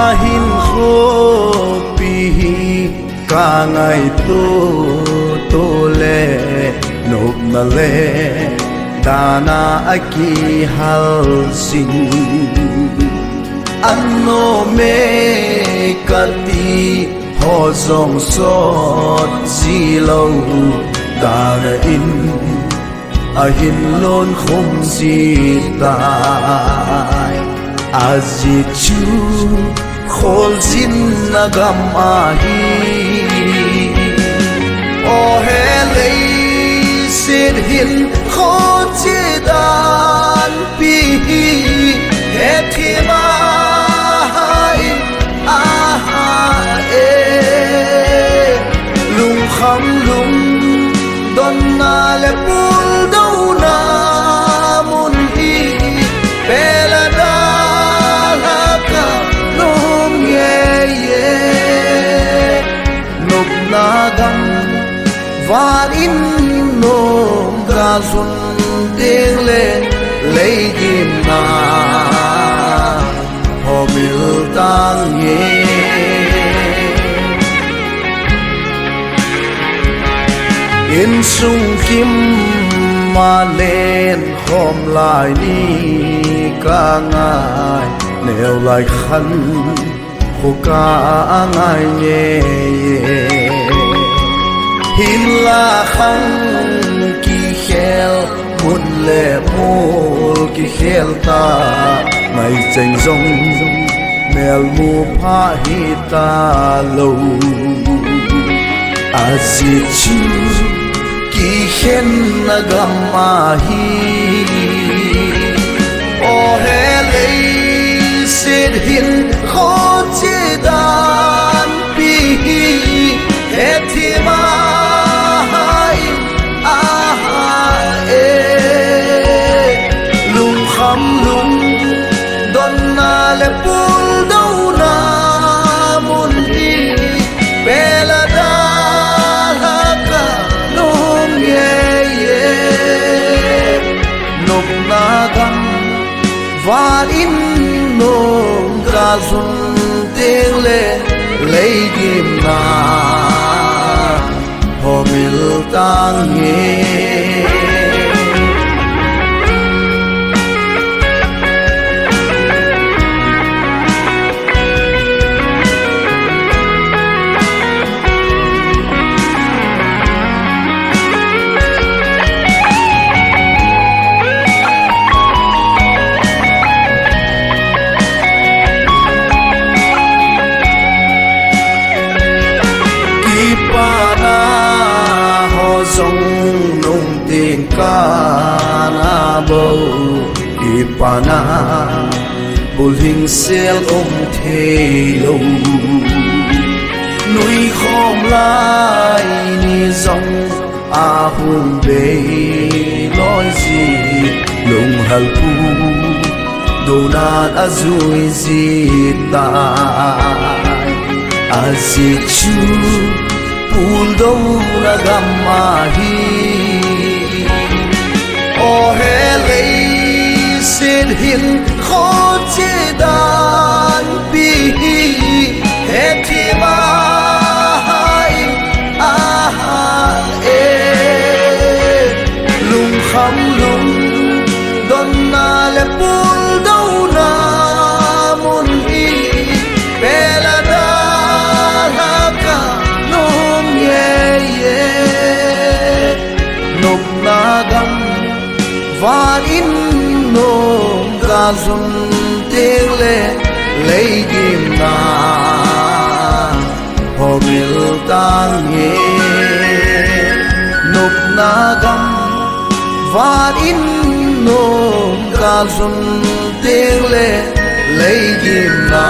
ahin kho pi ka ngai to le nop na le dana aki hal sin anno me kati ho zong sot zilo dana in ahin lon khom si tai azit chu khol zin nagam ahi o he lei sin hin kho che dan pi he thi mai a e lung kham lung don na le pul đâu na mun hi bela da la ka nom ye ye nop na gam van in nom ga sun ding le lấy kim na ho mil tang ye in sung kim ma lên hôm lại ni ca ngài nêu lại khăn khô ca ngài nhẹ hin la khăn ki khel mun le mul ki khel ta mai cheng zong mel mu pha hi ta lo azit chu ki khen nagam ahi o he lei sid hin kho che dan pi he thi mai a e lung kham lung don na le pul đâu na mun hi bela da ka nom ye ye nop na gam van in nom ga sun teng le lấy kim na ho mil tang ye ka na bo ipana buling sel the lo nui khom lai ni zong a hun be loi si lung hal pu do na azui si ta azit chu pul do na gamma hi o he lei sin hin kho che dan pi he thi mai a e lung kham lung don na le pul đâu na mun hi bela da la ka nom ye ye nop na gam van in nom ga sun teng le lấy kim na ho mil tang ye nop na gam van in nom ga sun teng le lấy kim na